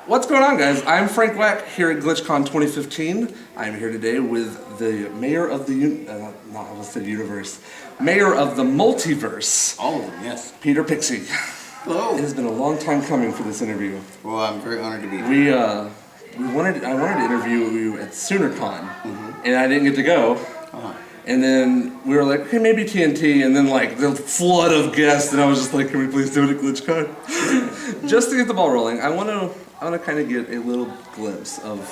What's going on, guys? I'm Frank Wack here at GlitchCon 2015. I'm here today with the mayor of the universe, mayor of the multiverse. All of them, yes. Peter Pixie. Hello. It has been a long time coming for this interview. Well, I'm very honored to be here. I wanted to interview you at SoonerCon, and I didn't get to go. And then we were like, okay, maybe TNT, and then like the flood of guests, and I was just like, can we please do it at GlitchCon? Just to get the ball rolling, I want to kind of get a little glimpse of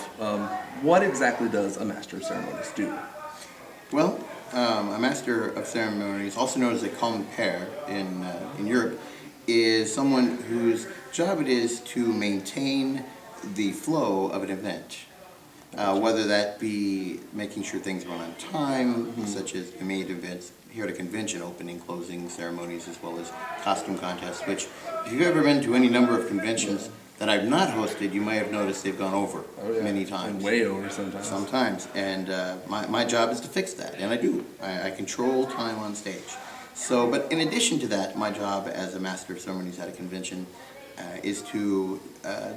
what exactly does a Master of Ceremonies do? Well, a Master of Ceremonies, also known as a compere in Europe, is someone whose job it is to maintain the flow of an event. Whether that be making sure things run on time, such as the main events here at a convention, opening, closing ceremonies, as well as costume contests, which if you've ever been to any number of conventions that I've not hosted, you might have noticed they've gone over many times. And way over sometimes. Sometimes, and my job is to fix that, and I do. I control time on stage. So, but in addition to that, my job as a Master of Ceremonies at a convention is to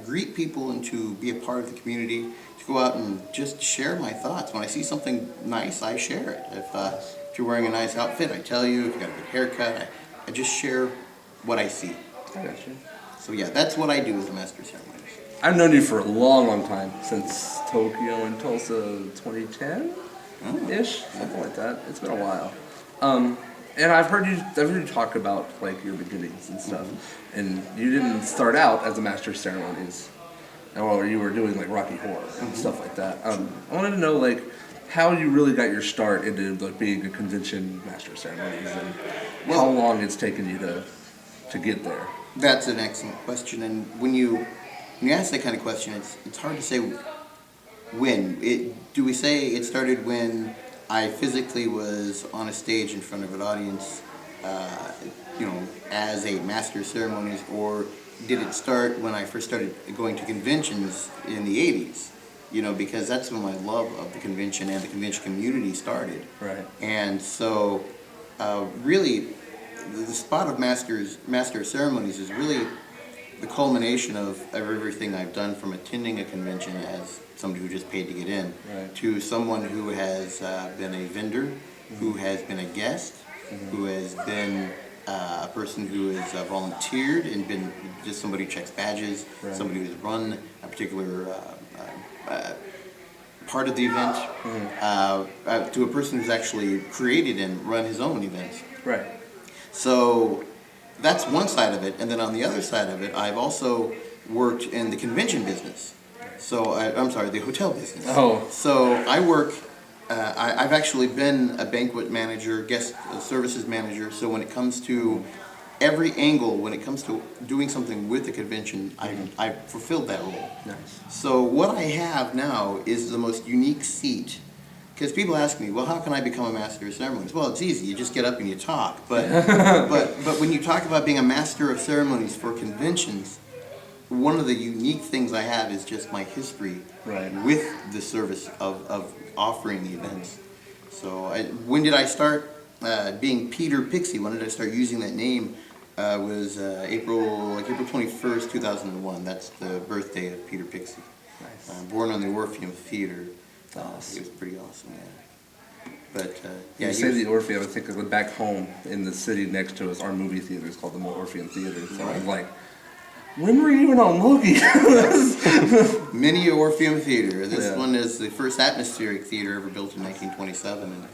greet people and to be a part of the community, to go out and just share my thoughts. When I see something nice, I share it. If you're wearing a nice outfit, I tell you. If you got a good haircut, I just share what I see. I got you. So yeah, that's what I do as a Master of Ceremonies. I've known you for a long, long time, since Tokyo and Tulsa 2010-ish, something like that. It's been a while. And I've heard you talk about like your beginnings and stuff, and you didn't start out as a Master of Ceremonies, or you were doing like Rocky Horror and stuff like that. I wanted to know like how you really got your start into like being a convention Master of Ceremonies, and how long it's taken you to get there. That's an excellent question, and when you ask that kind of question, it's hard to say when. Do we say it started when I physically was on a stage in front of an audience, as a Master of Ceremonies, or did it start when I first started going to conventions in the 80s? Because that's when my love of the convention and the convention community started. Right. And so, really, the spot of Master of Ceremonies is really the culmination of everything I've done, from attending a convention as somebody who just paid to get in, to someone who has been a vendor, who has been a guest, who has been a person who has volunteered and been just somebody who checks badges, somebody who's run a particular part of the event, to a person who's actually created and run his own events. Right. So that's one side of it, and then on the other side of it, I've also worked in the convention business. So the hotel business. Oh. So I work. I've actually been a banquet manager, guest services manager. So when it comes to every angle, when it comes to doing something with the convention, I've fulfilled that role. Nice. So what I have now is the most unique seat. Because people ask me, well, how can I become a Master of Ceremonies? Well, it's easy. You just get up and you talk. But but when you talk about being a Master of Ceremonies for conventions, one of the unique things I have is just my history with the service of offering the events. So when did I start being Peter Pixie? When did I start using that name? Was April 21st, 2001. That's the birthday of Peter Pixie. Nice. Born on the Orpheum Theater. Awesome. It was pretty awesome, yeah. But yeah, you say the Orpheum, I think of back home in the city next to us, our movie theater is called the Orpheum Theater. So I was like, when were you even on Logie? Mini Orpheum Theater. This one is the first atmospheric theater ever built in 1927. And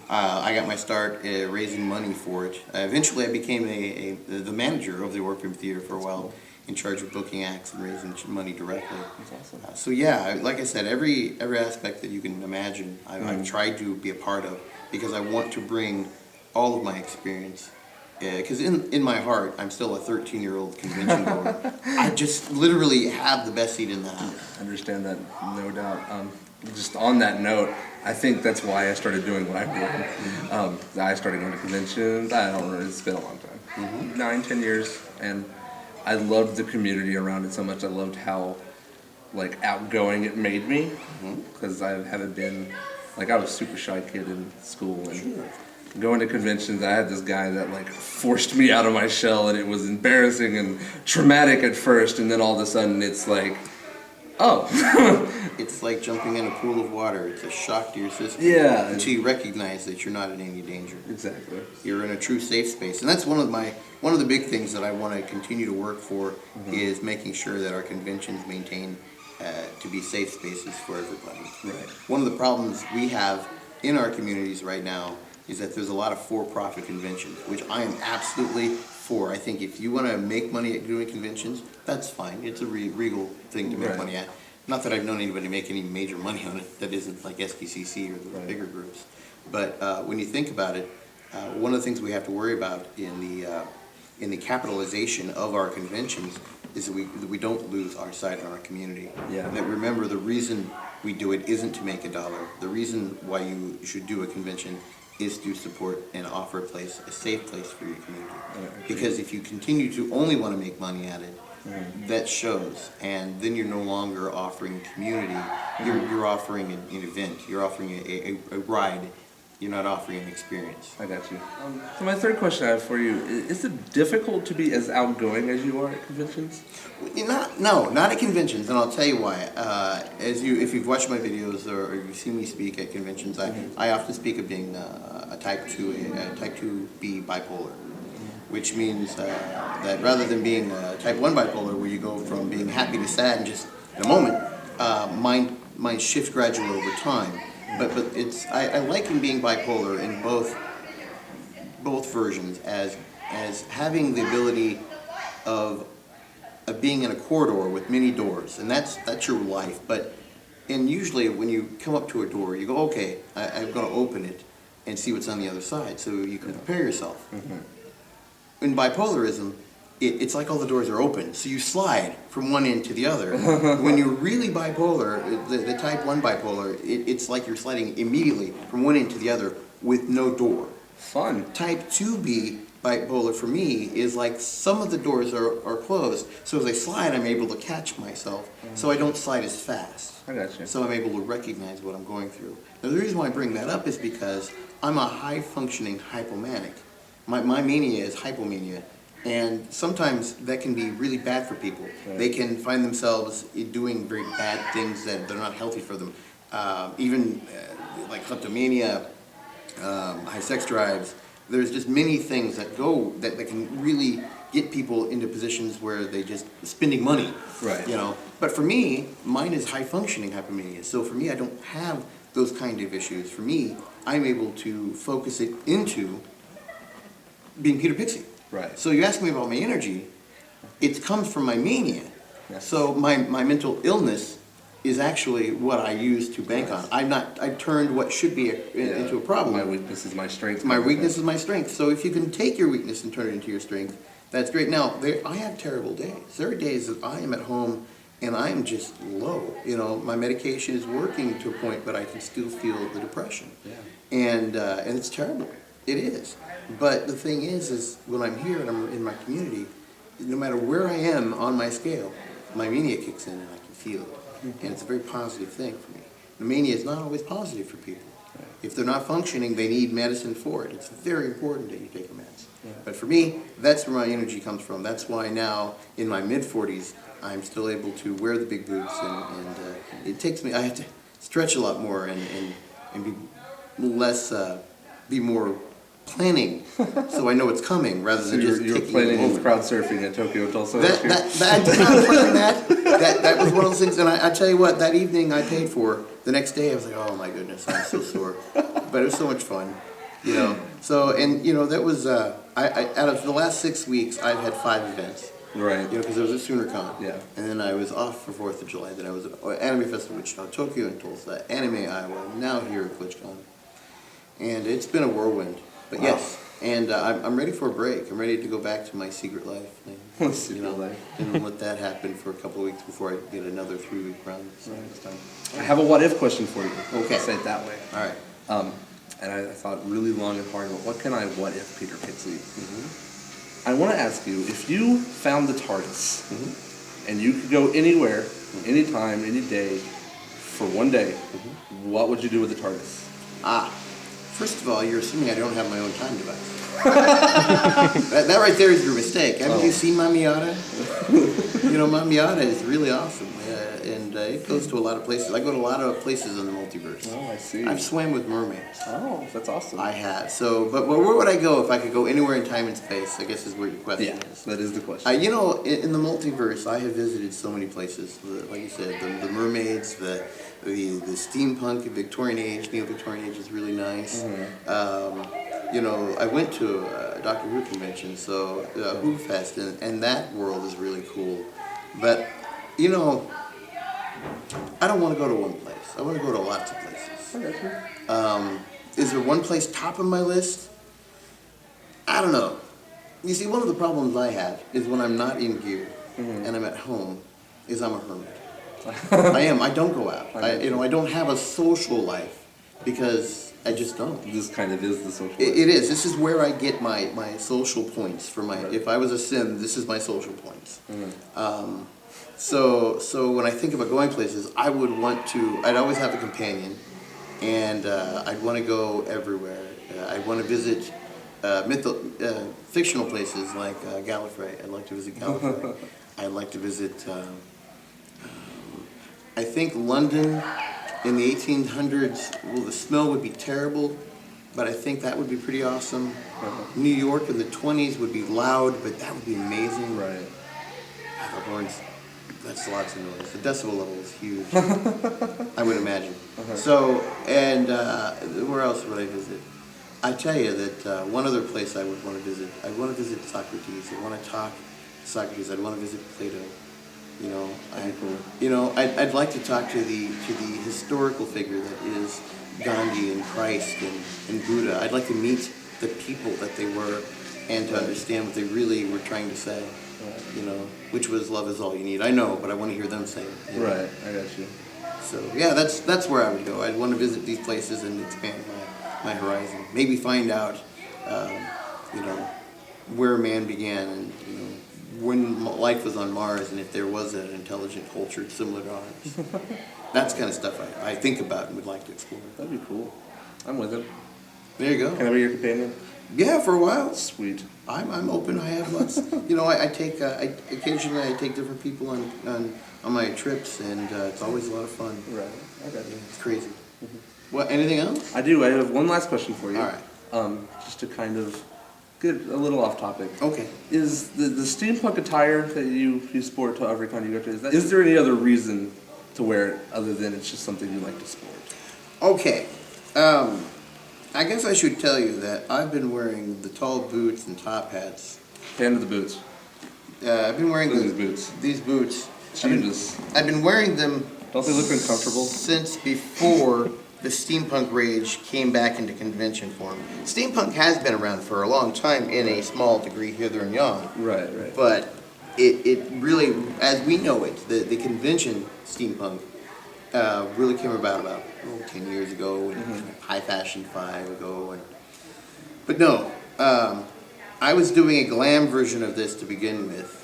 I got my start raising money for it. Eventually I became the manager of the Orpheum Theater for a while, in charge of booking acts and raising money directly. That's awesome. So yeah, like I said, every aspect that you can imagine, I've tried to be a part of, because I want to bring all of my experience. Because in my heart, I'm still a 13-year-old convention goer. I just literally have the best seat in the house. I understand that, no doubt. Just on that note, I think that's why I started doing what I'm doing. I started going to conventions. I don't know, it's been a long time. 9-10 years, and I loved the community around it so much. I loved how like outgoing it made me, because I haven't been, like, I was a super shy kid in school, and going to conventions, I had this guy that like forced me out of my shell, and it was embarrassing and traumatic at first, and then all of a sudden it's like Oh. It's like jumping in a pool of water. It's a shock to your system. Yeah. Until you recognize that you're not in any danger. Exactly. You're in a true safe space, and that's one of the big things that I want to continue to work for is making sure that our conventions maintain to be safe spaces for everybody. Right. One of the problems we have in our communities right now is that there's a lot of for-profit conventions, which I am absolutely for. I think if you want to make money at doing conventions, that's fine. It's a regal thing to make money at. Not that I've known anybody make any major money on it that isn't like SPCC or the bigger groups. But when you think about it, one of the things we have to worry about in the capitalization of our conventions is that we don't lose our sight on our community. Yeah. And that remember the reason we do it isn't to make a dollar. The reason why you should do a convention is to support and offer a safe place for your community. Because if you continue to only want to make money at it, that shows, and then you're no longer offering community. You're offering an event. You're offering a ride. You're not offering an experience. I got you. So my third question I have for you, is it difficult to be as outgoing as you are at conventions? Not at conventions, and I'll tell you why. If you've watched my videos or you've seen me speak at conventions, I often speak of being a type 2B bipolar, which means that rather than being a type 1 bipolar, where you go from being happy to sad in just in a moment, mine shifts gradually over time. But I liken being bipolar in both versions as having the ability of being in a corridor with many doors, and that's your life. And usually when you come up to a door, you go, okay, I'm going to open it and see what's on the other side, so you can prepare yourself. In bipolarism, it's like all the doors are open, so you slide from one end to the other. When you're really bipolar, the type 1 bipolar, it's like you're sliding immediately from one end to the other with no door. Fun. Type 2B bipolar for me is like some of the doors are closed, so as I slide, I'm able to catch myself, so I don't slide as fast. I got you. So I'm able to recognize what I'm going through. Now the reason why I bring that up is because I'm a high-functioning hypomanic. My mania is hypomania. And sometimes that can be really bad for people. Right. They can find themselves doing very bad things that are not healthy for them. Even like kleptomania, high sex drives. There's just many things that can really get people into positions where they just spending money. Right. You know. But for me, mine is high functioning hypomania. So for me, I don't have those kind of issues. For me, I'm able to focus it into being Peter Pixie. Right. So you ask me about my energy, it comes from my mania. Yes. So my mental illness is actually what I use to bank on. I turned what should be into a problem. My weakness is my strength. My weakness is my strength. So if you can take your weakness and turn it into your strength, that's great. Now, I have terrible days. There are days that I am at home and I am just low. You know, my medication is working to a point, but I can still feel the depression. Yeah. And it's terrible. It is. But the thing is when I'm here and I'm in my community, no matter where I am on my scale, my mania kicks in and I can feel it. And it's a very positive thing for me. The mania is not always positive for people. If they're not functioning, they need medicine for it. It's very important that you take a meds. Yeah. But for me, that's where my energy comes from. That's why now, in my mid-40s, I'm still able to wear the big boots and it takes me, I have to stretch a lot more and be less, be more planning, so I know it's coming rather than just you're planning with crowd surfing at Tokyo Tulsa. I did not plan that. That was one of those things, and I tell you what, that evening I paid for. The next day I was like, oh my goodness, I'm so sore, but it was so much fun, you know. So that was out of the last 6 weeks I've had 5 events. Right. You know, because there was a SoonerCon. Yeah. And then I was off for 4th of July. Then I was at Anime Festival, Wichita, Tokyo, and Tulsa, Anime Iowa. Now here at GlitchCon, and it's been a whirlwind. But wow. Yes, and I'm ready for a break. I'm ready to go back to my secret life. And let that happen for a couple of weeks before I get another 3-week run. So next time. I have a what if question for you. Okay. I'll say it that way. All right. And I thought really long and hard about what can I what if Peter Pixie. I want to ask you, if you found the TARDIS and you could go anywhere, anytime, any day, for one day, what would you do with the TARDIS? First of all, you're assuming I don't have my own time device. That right there is your mistake. Haven't you seen my Miata? You know, my Miata is really awesome, and it goes to a lot of places. I go to a lot of places in the multiverse. Oh, I see. I've swam with mermaids. Oh, that's awesome. I have. So, but where would I go if I could go anywhere in time and space? I guess is where your question is. That is the question. You know, in the multiverse, I have visited so many places. Like you said, the mermaids, the steampunk, Victorian age, neo-Victorian age is really nice. You know, I went to a Doctor Who convention, so Who Fest, and that world is really cool. But, you know, I don't want to go to one place. I want to go to lots of places. Is there one place top of my list? I don't know. You see, one of the problems I have is when I'm not in gear and I'm at home, is I'm a hermit. I am. I don't go out. I don't have a social life because I just don't. This kind of is the social life. It is. This is where I get my social points for my. Right. If I was a sim, this is my social points. So when I think about going places, I would want to. I'd always have a companion, and I'd want to go everywhere. I'd want to visit fictional places like Gallifrey. I'd like to visit Gallifrey. I'd like to visit. I think London in the 1800s. Well, the smell would be terrible, but I think that would be pretty awesome. New York in the 20s would be loud, but that would be amazing. Right. The horns. That's lots of noise. The decibel level is huge. I would imagine. So, and where else would I visit? I tell you that one other place I would want to visit. I'd want to visit Socrates. I want to talk to Socrates. I'd want to visit Plato. You know, I'd like to talk to the historical figure that is Gandhi and Christ and Buddha. I'd like to meet the people that they were and to understand what they really were trying to say. You know, which was love is all you need. I know, but I want to hear them say it. You know? Right, I got you. So yeah, that's where I would go. I'd want to visit these places and expand my horizon. Maybe find out, you know, where man began and you know when life was on Mars and if there was an intelligent culture similar to ours. That's the kind of stuff I think about and would like to explore. That'd be cool. I'm with it. There you go. Can I be your companion? Yeah, for a while. Sweet. I'm open. I have lots. You know, I take occasionally I take different people on my trips, and it's always a lot of fun. Right. Okay. Yeah, it's crazy. What? Anything else? I do. I have one last question for you. All right. Just to kind of get a little off topic. Okay. Is the steampunk attire that you sport to every con you go to? Is there any other reason to wear it other than it's just something you like to sport? Okay. I guess I should tell you that I've been wearing the tall boots and top hats. Fan of the boots. I've been wearing these boots. These boots. Jesus. I've been wearing them. Don't they look uncomfortable? Since before the steampunk rage came back into convention form. Steampunk has been around for a long time in a small degree hither and yon. Right. But it really, as we know it, the convention steampunk really came about 10 years ago, and high fashion 5 ago. But no, I was doing a glam version of this to begin with,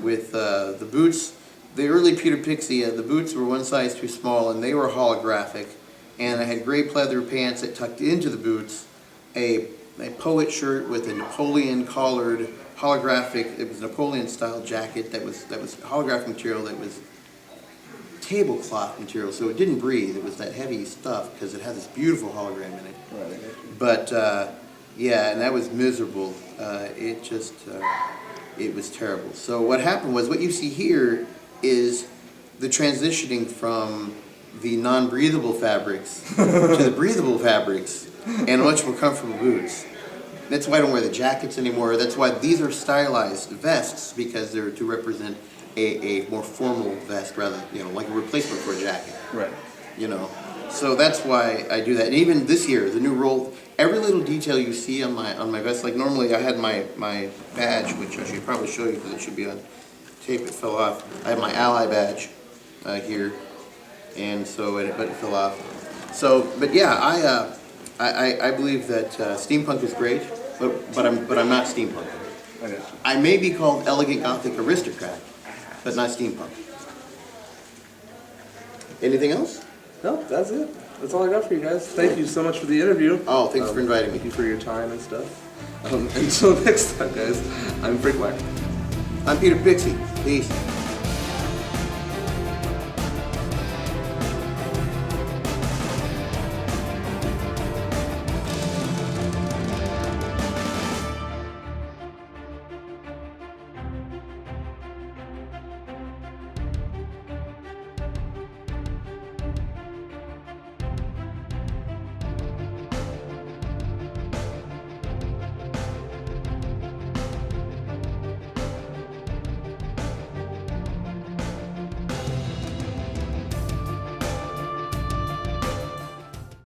with the boots. The early Peter Pixie, the boots were one size too small, and they were holographic. And I had gray pleather pants that tucked into the boots, a poet shirt with a Napoleon collared holographic. It was Napoleon style jacket that was holographic material that was tablecloth material, so it didn't breathe. It was that heavy stuff because it had this beautiful hologram in it. Right. But yeah, and that was miserable. It was terrible. So what happened was, what you see here is the transitioning from the non-breathable fabrics to the breathable fabrics and much more comfortable boots. That's why I don't wear the jackets anymore. That's why these are stylized vests, because they're to represent a more formal vest rather, like a replacement for a jacket. Right. So that's why I do that. And even this year, the new roll, every little detail you see on my vest, like normally I had my badge, which I should probably show you because it should be on tape. It fell off. I have my ally badge here, and so but it fell off. So, but yeah, I believe that steampunk is great, but I'm not steampunk. I may be called elegant Gothic aristocrat, but not steampunk. Anything else? No, that's it. That's all I got for you guys. Thank you so much for the interview. Oh, thanks for inviting me. Thank you for your time and stuff. Until next time, guys, I'm Freak Whack. I'm Peter Pixie. Peace.